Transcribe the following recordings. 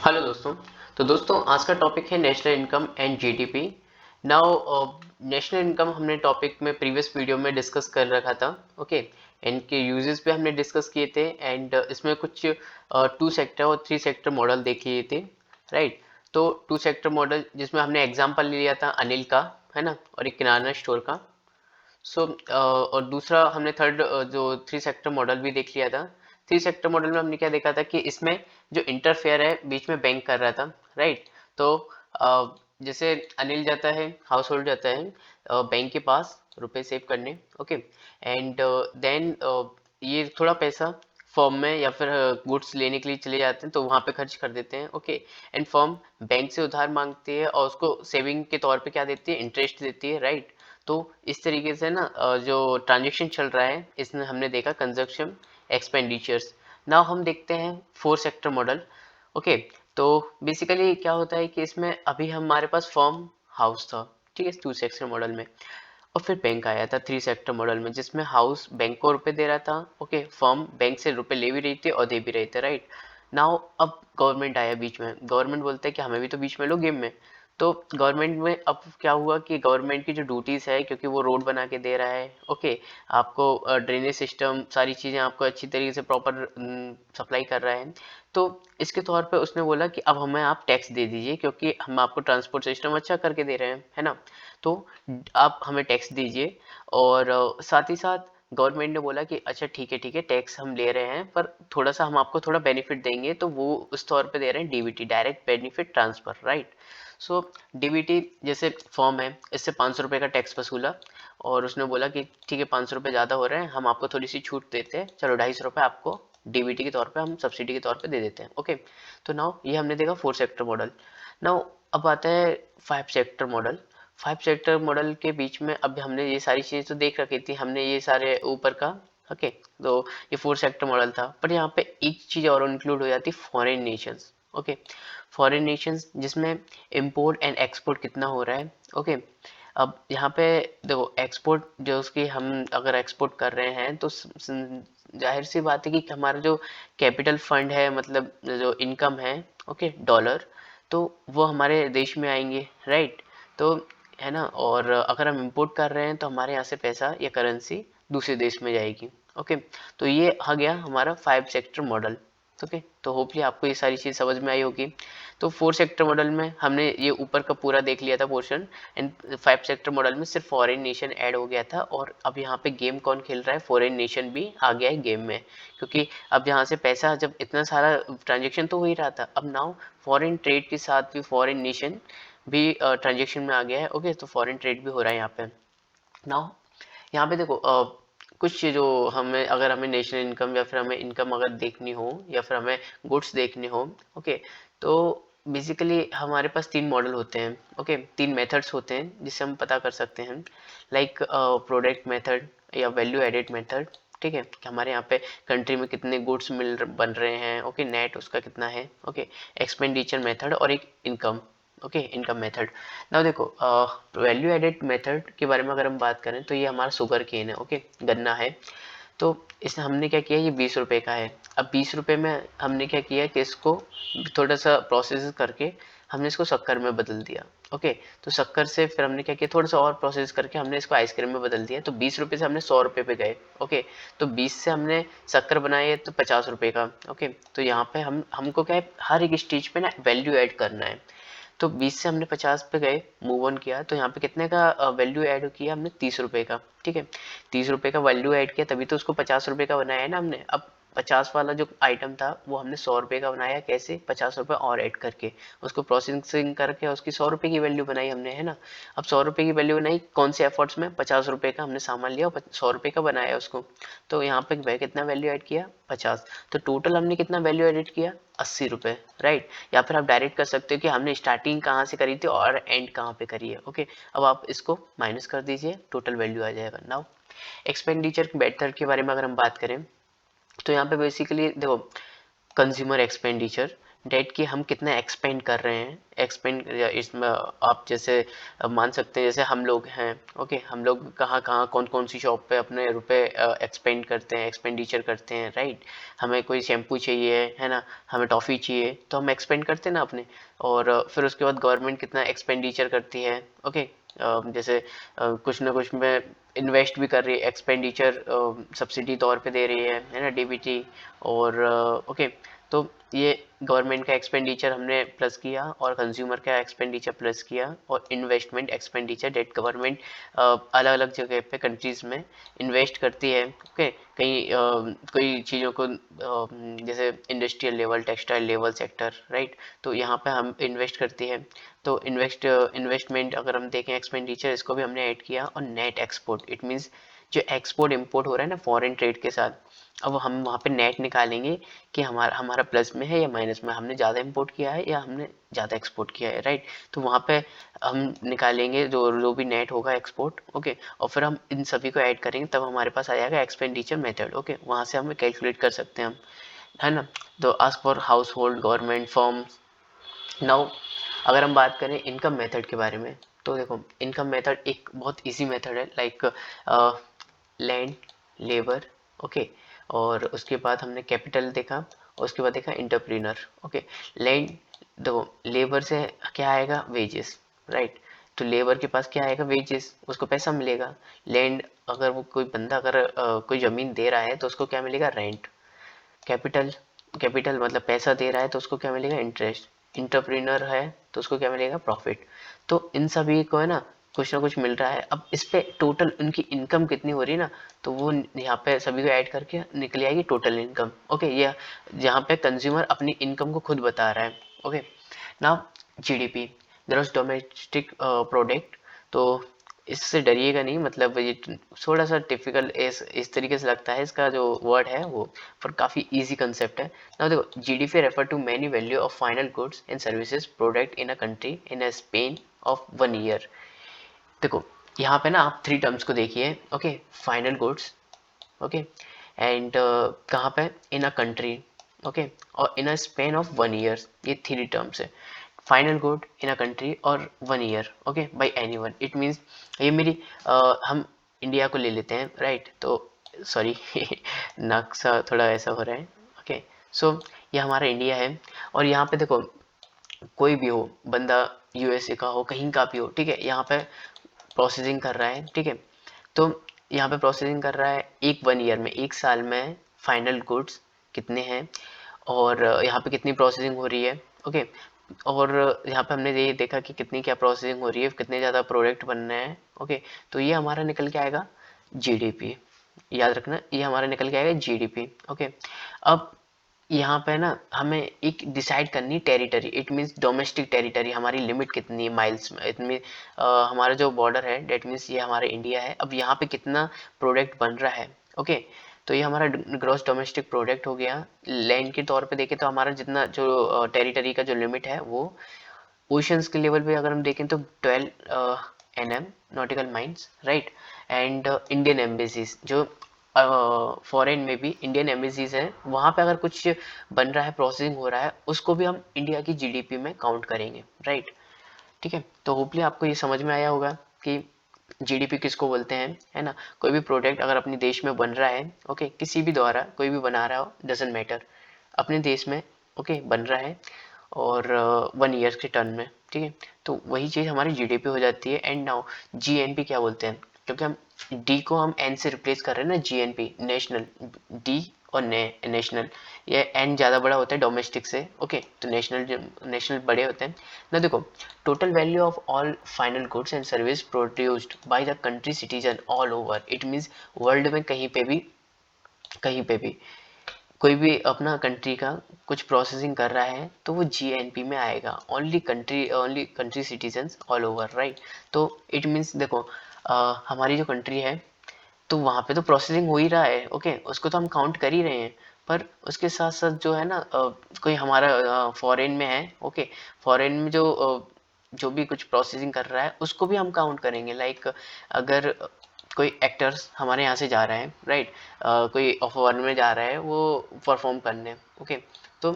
Hello दोस्तों। तो दोस्तों आज का टॉपिक है national income and GDP. Now national income हमने टॉपिक में प्रीवियस वीडियो में डिस्कस कर रखा था। ओके, इनके यूजेस पे हमने डिस्कस किए थे एंड इसमें कुछ टू सेक्टर और थ्री सेक्टर मॉडल देख लिए थे, राइट। तो टू सेक्टर मॉडल जिसमें हमने एग्जांपल लिया था अनिल का, है ना, और एक किराना स्टोर का। और दूसरा हमने थर्ड जो थ्री सेक्टर मॉडल भी देख लिया था। थ्री सेक्टर मॉडल में हमने क्या देखा था कि इसमें जो इंटरफेयर है बीच में बैंक कर रहा था, राइट। तो जैसे अनिल जाता है, हाउस होल्ड जाता है बैंक के पास रुपए सेव करने, ओके। एंड देन ये थोड़ा पैसा फर्म में या फिर गुड्स लेने के लिए चले जाते हैं तो वहां पे खर्च कर देते हैं, ओके। एंड फर्म बैंक से उधार मांगती है और उसको सेविंग के तौर पे क्या देती है, इंटरेस्ट देती है, राइट। तो इस तरीके से ना जो ट्रांजेक्शन चल रहा है इसमें हमने देखा कंजप्शन एक्सपेंडिचर्स। नाउ हम देखते हैं फोर सेक्टर मॉडल, ओके। तो बेसिकली क्या होता है कि इसमें अभी हमारे पास फर्म हाउस था, ठीक है, टू सेक्टर मॉडल में। और फिर बैंक आया था थ्री सेक्टर मॉडल में जिसमें हाउस बैंक को रुपए दे रहा था, ओके। फर्म बैंक से रुपए ले भी रही थी और दे भी रहे थे, राइट। नाउ अब गवर्नमेंट आया बीच में, गवर्नमेंट बोलता है कि हमें भी तो बीच में लो गेम में। तो गवर्नमेंट में अब क्या हुआ कि गवर्नमेंट की जो ड्यूटीज है, क्योंकि वो रोड बना के दे रहा है, ओके, आपको ड्रेनेज सिस्टम सारी चीजें आपको अच्छी तरीके से प्रॉपर सप्लाई कर रहा है। तो इसके तौर पे उसने बोला कि अब हमें आप टैक्स दे दीजिए क्योंकि हम आपको ट्रांसपोर्ट सिस्टम अच्छा करके दे रहे हैं, है ना। तो आप हमें टैक्स दीजिए। और साथ ही साथ गवर्नमेंट ने बोला कि अच्छा ठीक है टैक्स हम ले रहे हैं पर थोड़ा सा हम आपको थोड़ा बेनिफिट देंगे, तो वो उस तौर पे दे रहे हैं DBT, direct benefit transfer, right. So DBT जैसे फॉर्म है, इससे 500 रुपये का टैक्स वसूला और उसने बोला कि ठीक है 500 रुपये ज़्यादा हो रहे हैं, हम आपको थोड़ी सी छूट देते हैं, चलो 250 रुपये आपको डीबीटी के तौर पे हम सब्सिडी के तौर पे दे देते हैं, ओके। तो नाउ ये हमने देखा फोर सेक्टर मॉडल। नाउ अब आता है five sector model. Five sector model के बीच में अब हमने ये सारी चीजें तो देख रखी थी, हमने ये सारे ऊपर का, ओके। तो ये फोर सेक्टर मॉडल था पर यहाँ पे एक चीज और इंक्लूड हो जाती, foreign Nations, okay. Foreign Nations जिसमें इंपोर्ट एंड एक्सपोर्ट कितना हो रहा है, ओके। अब यहाँ पे देखो एक्सपोर्ट जो उसकी हम अगर एक्सपोर्ट कर रहे हैं तो जाहिर सी बात है कि हमारा जो कैपिटल फंड है, मतलब जो इनकम है, ओके, डॉलर, तो वो हमारे देश में आएंगे, राइट। तो है ना, और अगर हम इंपोर्ट कर रहे हैं तो हमारे यहाँ से पैसा या करेंसी दूसरे देश में जाएगी, ओके। तो ये आ गया हमारा फाइव सेक्टर मॉडल, ओके। तो होपली आपको ये सारी चीज समझ में आई होगी। तो फोर सेक्टर मॉडल में हमने ये ऊपर का पूरा देख लिया था portion, and five sector model में सिर्फ फॉरेन नेशन ऐड हो गया था। और अब यहाँ पे गेम कौन खेल रहा है, फॉरेन नेशन भी आ गया है गेम में, क्योंकि अब यहाँ से पैसा जब इतना सारा ट्रांजेक्शन तो हो ही रहा था, अब नाउ फॉरेन ट्रेड के साथ भी फॉरेन नेशन भी ट्रांजेक्शन में आ गया है, ओके। तो फॉरेन ट्रेड भी हो रहा है यहाँ पे। नाउ यहाँ पे देखो कुछ जो हमें अगर हमें नेशनल इनकम या फिर हमें इनकम अगर देखनी हो या फिर हमें गुड्स देखने हो, ओके। तो बेसिकली हमारे पास तीन मॉडल होते हैं, ओके, तीन मेथड्स होते हैं जिससे हम पता कर सकते हैं, लाइक प्रोडक्ट मेथड या वैल्यू एडेड मेथड, ठीक है, कि हमारे यहाँ पे कंट्री में कितने गुड्स बन रहे हैं, ओके, नेट उसका कितना है, ओके। एक्सपेंडिचर मेथड और एक इनकम, ओके, इनकम मेथड। ना देखो वैल्यू एडेड मेथड के बारे में अगर हम बात करें तो ये हमारा शुगर केन है, ओके, गन्ना है। तो इसमें हमने क्या किया, ये 20 रुपए का है। अब 20 रुपए में हमने क्या किया कि इसको थोड़ा सा प्रोसेस करके हमने इसको शक्कर में बदल दिया, ओके। तो शक्कर से फिर हमने क्या किया, थोड़ा सा और प्रोसेस करके हमने इसको आइसक्रीम में बदल दिया, तो 20 रुपए से हमने 100 रुपए पे गए, ओके। तो 20 से हमने शक्कर बनाई है तो 50 रुपए का, ओके। तो यहाँ पे हमको क्या है, हर एक स्टेज पे ना वैल्यू ऐड करना है। तो 20 से हमने 50 पे गए, मूव ऑन किया, तो यहाँ पे कितने का वैल्यू ऐड किया हमने, 30 रुपए का, ठीक है। 30 रुपए का वैल्यू ऐड किया तभी तो उसको 50 रुपए का बनाया है ना हमने। अब 50 वाला जो आइटम था वो हमने 100 रुपए का बनाया, कैसे, 50 रुपए और ऐड करके उसको प्रोसेसिंग करके उसकी 100 रुपए की वैल्यू बनाई हमने, है ना। अब 100 रुपए की वैल्यू बनाई कौन से एफर्ट्स में, 50 रुपए का हमने सामान लिया और 100 रुपए का बनाया उसको। तो यहाँ पे कितना वैल्यू ऐड किया, 50। तो टोटल हमने कितना वैल्यू एडिट किया, 80 रुपए, राइट। या फिर आप डायरेक्ट कर सकते हो कि हमने स्टार्टिंग कहाँ से करी थी और एंड कहाँ पे करी है, ओके। अब आप इसको माइनस कर दीजिए, टोटल वैल्यू आ जाएगा। नाउ एक्सपेंडिचर मेथड के बारे में अगर हम बात करें तो यहाँ पे बेसिकली देखो कंज्यूमर एक्सपेंडिचर, डेट की हम कितना एक्सपेंड कर रहे हैं, एक्सपेंड इसमें आप जैसे मान सकते हैं जैसे हम लोग हैं, ओके, हम लोग कहाँ कहाँ कौन कौन सी शॉप पे अपने रुपए एक्सपेंड करते हैं, एक्सपेंडिचर करते हैं, राइट। हमें कोई शैम्पू चाहिए है ना, हमें टॉफ़ी चाहिए तो हम एक्सपेंड करते हैं ना अपने, और फिर उसके बाद गवर्नमेंट कितना एक्सपेंडिचर करती है, ओके। जैसे कुछ ना कुछ में इन्वेस्ट भी कर रही है, एक्सपेंडिचर सब्सिडी तौर पे दे रही है ना, डीबीटी, और ओके। तो ये गवर्नमेंट का एक्सपेंडिचर हमने प्लस किया और कंज्यूमर का एक्सपेंडिचर प्लस किया और इन्वेस्टमेंट एक्सपेंडिचर डेट गवर्नमेंट अलग अलग जगह पे कंट्रीज में इन्वेस्ट करती है, ओके। कहीं कोई चीज़ों को जैसे industrial level, textile level sector, right, तो यहाँ पे हम इन्वेस्ट करती है। तो इन्वेस्टमेंट अगर हम देखें एक्सपेंडिचर, इसको भी हमने ऐड किया। और नेट एक्सपोर्ट, इट मीन्स जो एक्सपोर्ट इम्पोर्ट हो रहा है ना फॉरेन ट्रेड के साथ, अब हम वहाँ पे नेट निकालेंगे कि हमारा हमारा प्लस में है या माइनस में, हमने ज़्यादा इंपोर्ट किया है या हमने ज़्यादा एक्सपोर्ट किया है, राइट। तो वहाँ पे हम निकालेंगे जो जो भी नेट होगा एक्सपोर्ट, ओके, और फिर हम इन सभी को ऐड करेंगे, तब हमारे पास आ जाएगा एक्सपेंडिचर मेथड, ओके। वहाँ से हम कैलकुलेट कर सकते हैं हम, है ना। तो ask for house hold, government, firm. Now अगर हम बात करें इनकम मेथड के बारे में, तो देखो इनकम मेथड एक बहुत इजी मेथड है, लाइक लैंड, लेबर, ओके, और उसके बाद हमने कैपिटल देखा, और उसके बाद देखा इंटरप्रीनर, ओके। लैंड, देखो लेबर से क्या आएगा, वेजेस, राइट। तो लेबर के पास क्या आएगा, वेजेस, उसको पैसा मिलेगा। लैंड, अगर वो कोई बंदा अगर कोई ज़मीन दे रहा है तो उसको क्या मिलेगा, रेंट। कैपिटल, कैपिटल मतलब पैसा दे रहा है तो उसको क्या मिलेगा, इंटरेस्ट। इंटरप्रेन्योर है तो उसको क्या मिलेगा, प्रॉफिट। तो इन सभी को है ना कुछ मिल रहा है। अब इस पे टोटल उनकी इनकम कितनी हो रही है ना, तो वो यहाँ पे सभी को ऐड करके निकल आएगी टोटल इनकम, ओके। ये जहाँ पे कंज्यूमर अपनी इनकम को खुद बता रहा है, okay. Now GDP, gross domestic product. तो इससे डरिएगा नहीं, मतलब ये थोड़ा सा टिपिकल इस तरीके से लगता है, इसका जो वर्ड है वो, पर काफ़ी इजी कंसेप्ट है ना। देखो GDP refer to money value of final goods and services product in a country in a span of 1 year. देखो यहाँ पे ना आप 3 टर्म्स को देखिए, okay. Final goods, okay, and कहाँ पे, इन अ कंट्री, ओके, और in a span of 1 year, ये 3 टर्म्स है। Final good in a country और 1 year, okay, by any one. It means ये मेरी हम इंडिया को ले लेते हैं, राइट। तो सॉरी नक्शा थोड़ा ऐसा हो रहा है, ओके। सो ये हमारा इंडिया है, और यहाँ पे देखो कोई भी हो बंदा, यूएसए का हो, कहीं का भी हो, ठीक है, यहाँ पे प्रोसेसिंग कर रहा है, ठीक है। तो यहाँ पे प्रोसेसिंग कर रहा है 1 ईयर में, 1 साल में फाइनल गुड्स कितने हैं, और यहाँ पे कितनी प्रोसेसिंग हो रही है, ओके। और यहाँ पे हमने ये देखा कि कितनी क्या प्रोसेसिंग हो रही है, कितने ज़्यादा प्रोडक्ट बन रहे हैं, ओके। तो ये हमारा निकल के आएगा जीडीपी, याद रखना ये हमारा निकल के आएगा जीडीपी, ओके। अब यहाँ पे ना हमें एक डिसाइड करनी territory, it means domestic territory, हमारी लिमिट कितनी है माइल्स में, इतनी हमारा जो बॉर्डर है डेट मीन्स ये हमारा इंडिया है। अब यहाँ पे कितना प्रोडक्ट बन रहा है, ओके। तो ये हमारा ग्रॉस डोमेस्टिक प्रोडक्ट हो गया। लैंड के तौर पे देखें तो हमारा जितना जो टेरिटरी का जो लिमिट है वो, ओशंस के लेवल पे अगर हम देखें तो 12 NM nautical miles, right. And Indian embassies, जो फॉरेन में भी इंडियन एम्बेसीज हैं, वहाँ पे अगर कुछ बन रहा है, प्रोसेसिंग हो रहा है, उसको भी हम इंडिया की जीडीपी में काउंट करेंगे, राइट। ठीक है, तो होपली आपको ये समझ में आया होगा कि जीडीपी किसको बोलते हैं, है ना। कोई भी प्रोडक्ट अगर अपने देश में बन रहा है, ओके, किसी भी द्वारा कोई भी बना रहा हो, डजेंट मैटर, अपने देश में, ओके, बन रहा है, और 1 ईयर के टर्न में, ठीक है, तो वही चीज़ हमारी जीडीपी हो जाती है। एंड नाउ जीएनपी क्या बोलते हैं, क्योंकि हम डी को हम एन से रिप्लेस कर रहे हैं ना, जीएनपी नेशनल, डी और नेशनल, ये एन ज़्यादा बड़ा होता है डोमेस्टिक से, ओके। तो नेशनल, नेशनल बड़े होते हैं ना। देखो total value of all final goods and service produced by the country citizen all over, it means world में कहीं पे भी, कहीं पे भी कोई भी अपना कंट्री का कुछ प्रोसेसिंग कर रहा है तो वो जीएनपी में आएगा, only country citizens all over, right. तो इट मीन्स देखो हमारी जो कंट्री है तो वहाँ पे तो प्रोसेसिंग हो ही रहा है, ओके, उसको तो हम काउंट कर ही रहे हैं। पर उसके साथ साथ जो है ना कोई हमारा फॉरेन में है, ओके, फॉरेन में जो भी कुछ प्रोसेसिंग कर रहा है उसको भी हम काउंट करेंगे। लाइक अगर कोई एक्टर्स हमारे यहाँ से जा रहा है, राइट, कोई फॉरेन में जा रहा है वो परफॉर्म करने, ओके। तो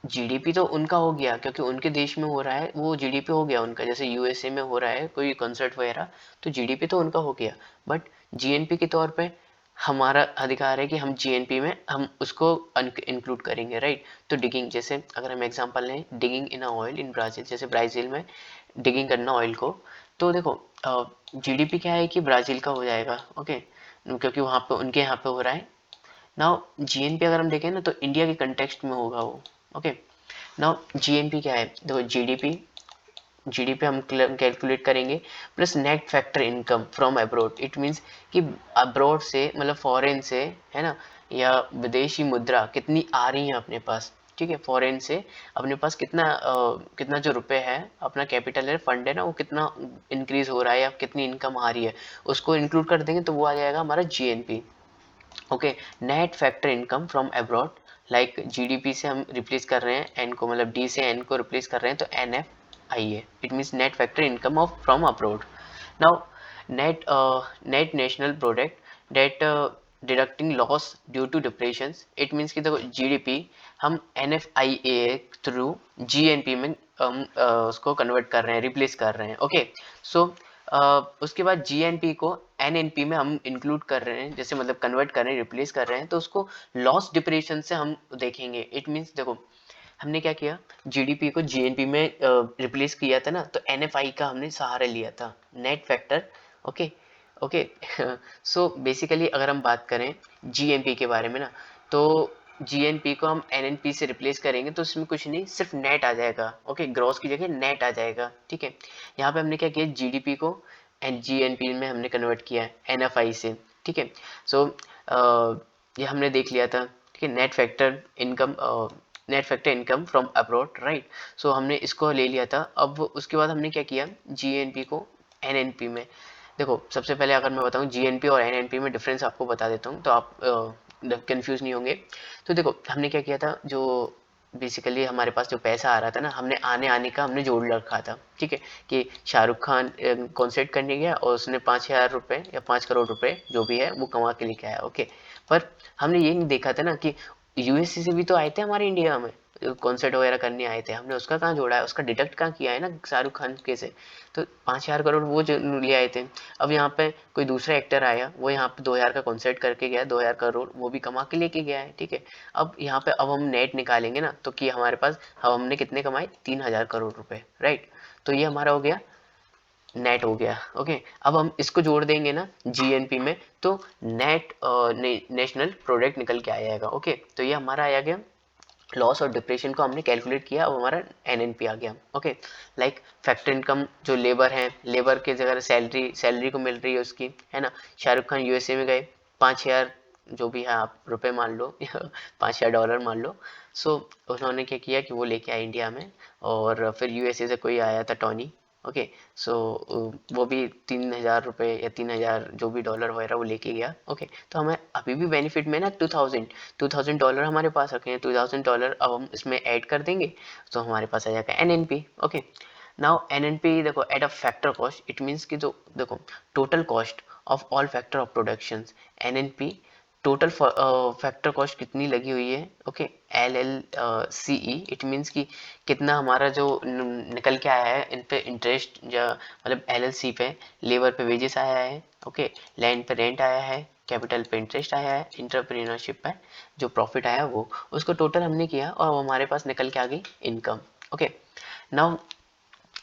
जीडीपी तो उनका हो गया क्योंकि उनके देश में हो रहा है, वो जीडीपी हो गया उनका, जैसे यूएसए में हो रहा है कोई कंसर्ट वगैरह, तो जीडीपी तो उनका हो गया। बट जीएनपी के तौर पे हमारा अधिकार है कि हम जीएनपी में हम उसको इंक्लूड करेंगे, राइट। तो डिगिंग, जैसे अगर हम एग्जांपल लें, digging in oil in Brazil, जैसे ब्राज़ील में डिगिंग करना ऑयल को, तो देखो जीडीपी क्या है कि ब्राज़ील का हो जाएगा, ओके, क्योंकि वहाँ पे उनके यहाँ पे हो रहा है। नाउ जीएनपी अगर हम देखें ना तो इंडिया के कंटेक्स्ट में होगा वो, ओके। नाउ जीएनपी क्या है, देखो जीडीपी, जीडीपी हम कैलकुलेट करेंगे plus net factor income from abroad. It means कि अब्रॉड से मतलब फॉरेन से, है ना, या विदेशी मुद्रा कितनी आ रही है अपने पास, ठीक है, फॉरेन से अपने पास कितना कितना जो रुपए है, अपना कैपिटल है, फंड है ना, वो कितना इंक्रीज हो रहा है या कितनी इनकम आ रही है, उसको इंक्लूड कर देंगे तो वो आ जाएगा हमारा GNP, okay. Net factor income from abroad, like GDP से हम रिप्लेस कर रहे हैं एन को, मतलब डी से एन को रिप्लेस कर रहे हैं तो एन एफ आई है, it means net factor income of from abroad. Now net net national product that deducting loss due to depreciations, it means कि देखो जीडीपी हम एन एफ आई ए थ्रू जीएनपी में उसको कन्वर्ट कर रहे हैं, रिप्लेस कर रहे हैं, ओके। सो उसके बाद जीएनपी को एनएनपी में हम इंक्लूड कर रहे हैं, जैसे मतलब कन्वर्ट कर रहे हैं, रिप्लेस कर रहे हैं, तो उसको लॉस डिप्रेशन से हम देखेंगे। इट मीन्स देखो हमने क्या किया, जीडीपी को जीएनपी में रिप्लेस किया था ना, तो एनएफआई का हमने सहारा लिया था, net factor, okay okay. So basically अगर हम बात करें जीएनपी के बारे में ना, तो जीएनपी को हम एनएनपी से रिप्लेस करेंगे तो इसमें कुछ नहीं, सिर्फ नेट आ जाएगा, ओके, ग्रॉस की जगह नेट आ जाएगा, ठीक है। यहाँ पे हमने क्या किया, जीडीपी को एन जीएनपी में हमने कन्वर्ट किया एनएफआई से, ठीक है। सो ये हमने देख लिया था, ठीक है, net factor income from abroad, right. So हमने इसको ले लिया था। अब उसके बाद हमने क्या किया, जीएनपी को एनएनपी में, देखो सबसे पहले अगर मैं बताऊं जीएनपी और एनएनपी में डिफरेंस आपको बता देता हूं तो आप कंफ्यूज नहीं होंगे। तो देखो हमने क्या किया था, जो बेसिकली हमारे पास जो पैसा आ रहा था ना, हमने आने आने का हमने जोड़ रखा था, ठीक है, कि शाहरुख खान कॉन्सर्ट करने गया और उसने 5,000 रुपये या 5 करोड़ रुपए जो भी है वो कमा के लेके आया, ओके। पर हमने ये नहीं देखा था ना कि यूएसए से भी तो आए थे हमारे इंडिया में कॉन्सर्ट वगैरह करने आए थे, हमने उसका कहाँ जोड़ा है, उसका डिडक्ट कहाँ किया है ना शाहरुख खान के से। तो 5,000 करोड़ वो जो ले आए थे। अब यहाँ पे कोई दूसरा एक्टर आया, वो यहाँ पे 2,000 का कॉन्सर्ट करके गया, 2,000 करोड़ वो भी कमा के लेके गया है, ठीक है। अब यहाँ पे अब हम नेट निकालेंगे ना, तो कि हमारे पास हमने कितने कमाए, 3,000 करोड़ रुपए, राइट। तो ये हमारा हो गया, नेट हो गया, ओके। अब हम इसको जोड़ देंगे ना जीएनपी में, तो नेट नेशनल प्रोडक्ट निकल के आ जाएगा, ओके। तो ये हमारा आ गया, लॉस और डिप्रेशन को हमने कैलकुलेट किया, अब हमारा एनएनपी आ गया, ओके। लाइक फैक्टर इनकम, जो लेबर है, लेबर के जगह सैलरी सैलरी को मिल रही है उसकी, है ना। शाहरुख खान यूएसए में गए, 5,000 जो भी है आप रुपए मान लो या 5,000 डॉलर मान लो। सो उन्होंने क्या किया कि वो लेके आए इंडिया में, और फिर यूएसए से कोई आया था टॉनी, ओके। सो वो भी 3,000 रुपये या 3,000 जो भी डॉलर वगैरह वो लेके गया, ओके। तो हमें अभी भी बेनिफिट में ना 2,000 डॉलर हमारे पास रखे हैं, 2,000 डॉलर अब हम इसमें ऐड कर देंगे तो हमारे पास आ जाएगा एनएनपी, ओके। नाउ एनएनपी देखो at a factor cost, it means कि जो देखो total cost of all factor of production, NNP total factor cost कितनी लगी हुई है, okay, L L C E, it means कि कितना हमारा जो निकल के आया है इन पे इंटरेस्ट, या मतलब एल एल सी पे लेबर पे वेजेस आया है, ओके, लैंड पे रेंट आया है, कैपिटल पे इंटरेस्ट आया है, इंटरप्रेन्योरशिप पे जो प्रॉफिट आया वो, उसको टोटल हमने किया और हमारे पास निकल के आ गई इनकम, ओके। नाउ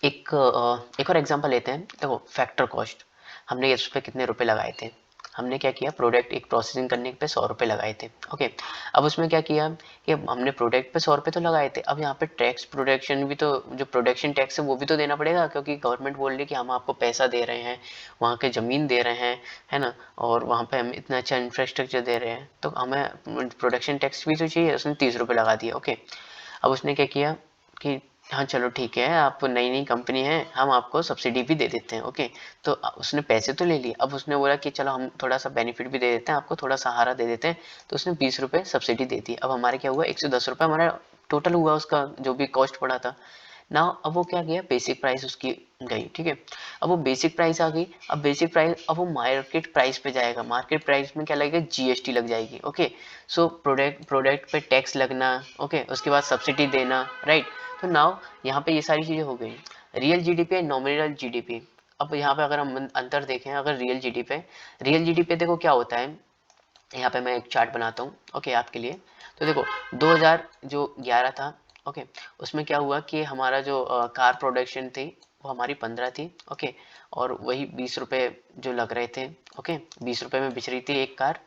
एक और एग्जांपल लेते हैं, देखो फैक्टर कॉस्ट, हमने इस पे कितने रुपए लगाए थे, हमने क्या किया, प्रोडक्ट एक प्रोसेसिंग करने पे 100 रुपये लगाए थे, ओके। अब उसमें क्या किया कि हमने प्रोडक्ट पे 100 रुपये तो लगाए थे, अब यहाँ पे टैक्स प्रोडक्शन भी तो, जो प्रोडक्शन टैक्स है वो भी तो देना पड़ेगा, क्योंकि गवर्नमेंट बोल रही है कि हम आपको पैसा दे रहे हैं, वहाँ के ज़मीन दे रहे हैं, है ना, और वहाँ पे हम इतना अच्छा इंफ्रास्ट्रक्चर दे रहे हैं, तो हमें प्रोडक्शन टैक्स भी तो चाहिए, उसने 30 रुपये लगा दिया, ओके। अब उसने क्या किया कि हाँ चलो ठीक है, आप नई नई कंपनी है, हम आपको सब्सिडी भी दे देते हैं, ओके। तो उसने पैसे तो ले लिए, अब उसने बोला कि चलो हम थोड़ा सा बेनिफिट भी दे देते हैं आपको, थोड़ा सहारा दे देते हैं, तो उसने 20 रुपये सब्सिडी दे दी। अब हमारे क्या हुआ, 110 रुपये हमारा टोटल हुआ, उसका जो भी कॉस्ट पड़ा था। ना अब वो क्या गया, बेसिक प्राइस उसकी गई, ठीक है। अब वो बेसिक प्राइस आ गई, अब बेसिक प्राइस अब वो मार्केट प्राइस पे जाएगा, मार्केट प्राइस में क्या लगेगा, जीएसटी लग जाएगी, ओके। सो प्रोडक्ट पे टैक्स लगना, ओके, उसके बाद सब्सिडी देना, राइट। तो नाउ यहाँ पे ये सारी चीजें हो गई। रियल जीडीपी है नॉमिनल जीडीपी। अब यहाँ पे अगर हम अंतर देखें, अगर रियल जीडीपी देखो क्या होता है, यहाँ पे मैं एक चार्ट बनाता हूँ, ओके, आपके लिए। तो देखो 2011 था, ओके, उसमें क्या हुआ कि हमारा जो कार प्रोडक्शन थी वो हमारी 15 थी, ओके, और वही 20 रुपए जो लग रहे थे, ओके, 20 रुपए में बिच रही थी एक कार,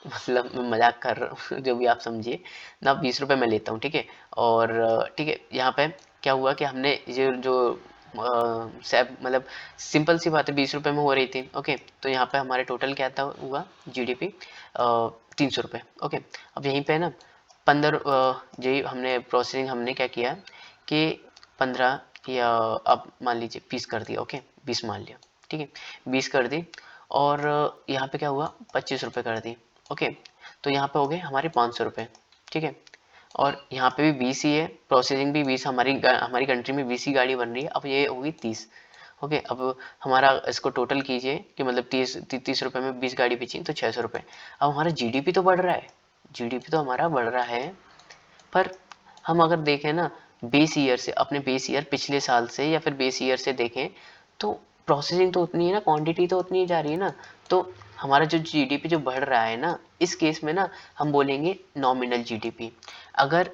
मतलब मैं मजाक कर रहा हूँ जो भी आप समझिए ना, 20 रुपए मैं लेता हूँ, ठीक है। और ठीक है, यहाँ पे क्या हुआ कि हमने ये जो मतलब सिंपल सी बात है, 20 रुपए में हो रही थी, ओके। तो यहाँ पे हमारे टोटल क्या था, हुआ जीडीपी 300 रुपये, ओके। अब यहीं पे ना 15 यही हमने प्रोसेसिंग हमने क्या किया कि 15 या अब मान लीजिए 20 कर दिया, ओके, 20 मान लिया, ठीक है, 20 कर दी। और यहाँ पे क्या हुआ, 25 रुपये कर दी, ओके। तो यहाँ पे हो गए हमारे 500 रुपये, ठीक है। और यहाँ पे भी 20 ही है, प्रोसेसिंग भी 20, हमारी कंट्री में 20 ही गाड़ी बन रही है, अब ये होगी 30, ओके। अब हमारा इसको टोटल कीजिए कि मतलब 30 रुपये में 20 गाड़ी बेची तो 600 रुपये। अब हमारा जीडीपी तो बढ़ रहा है, जीडीपी तो हमारा बढ़ रहा है, पर हम अगर देखें ना बेस ईयर से, अपने बेस ईयर पिछले साल से या फिर बेस ईयर से देखें, तो प्रोसेसिंग तो उतनी है ना, क्वांटिटी तो उतनी ही जा रही है ना। तो हमारा जो जीडीपी जो बढ़ रहा है ना, इस केस में ना हम बोलेंगे नॉमिनल जीडीपी। अगर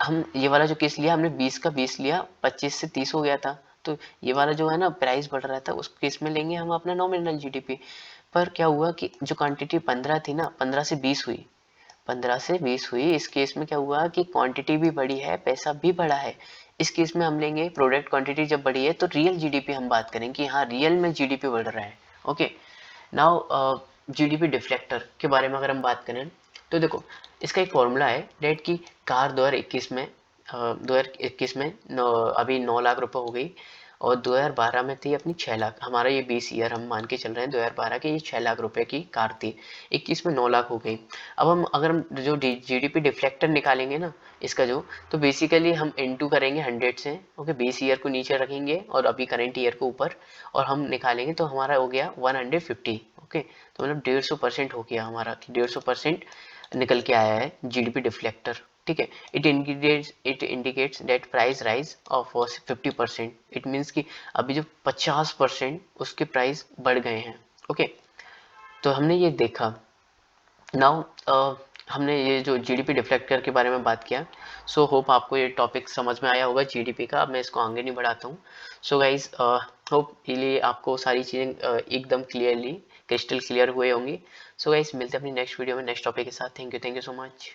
हम ये वाला जो केस लिया, हमने 20 का 20 लिया, 25 से 30 हो गया था, तो ये वाला जो है ना प्राइस बढ़ रहा था, उस केस में लेंगे हम अपना नॉमिनल जीडीपी। पर क्या हुआ कि जो क्वांटिटी 15 थी ना, 15 से 20 हुई, 15 से 20 हुई, इस केस में क्या हुआ कि क्वांटिटी भी बढ़ी है, पैसा भी बढ़ा है। इस केस में हम लेंगे प्रोडक्ट क्वांटिटी जब बढ़ी है तो रियल जीडीपी हम बात करें कि हाँ रियल में जीडीपी बढ़ रहा है, ओके। नाउ जीडीपी डिफ्लेक्टर के बारे में अगर हम बात करें, तो देखो इसका एक फॉर्मूला है डेट की, कार 2021 में 2021 में अभी 9 लाख रुपए हो गई, और 2012 में थी अपनी 6 लाख। हमारा ये 20 ईयर हम मान के चल रहे हैं 2012 के, ये 6 लाख रुपए की कार थी, 21 में 9 लाख हो गई। अब हम अगर हम जो जीडीपी डिफ्लेक्टर निकालेंगे ना इसका जो, तो बेसिकली हम इनटू करेंगे 100 से, ओके, 20 ईयर को नीचे रखेंगे और अभी करेंट ईयर को ऊपर, और हम निकालेंगे तो हमारा हो गया 150, ओके। तो मतलब 150% हो गया हमारा, 150% निकल के आया है जीडीपी डिफ्लेक्टर, ठीक है। It indicates that price rise of 50%, it means कि अभी जो 50% उसके प्राइस बढ़ गए हैं, ओके। तो हमने ये देखा। नाउ हमने ये जो जीडीपी डिफ्लेक्टर के बारे में बात किया, सो होप आपको ये टॉपिक समझ में आया होगा जीडीपी का। अब मैं इसको आगे नहीं बढ़ाता हूँ। सो गाइज होप ये आपको सारी चीज़ें एकदम क्लियरली क्रिस्टल क्लियर हुए होंगी। सो गाइज मिलते हैं अपनी नेक्स्ट वीडियो में नेक्स्ट टॉपिक के साथ। Thank you so much.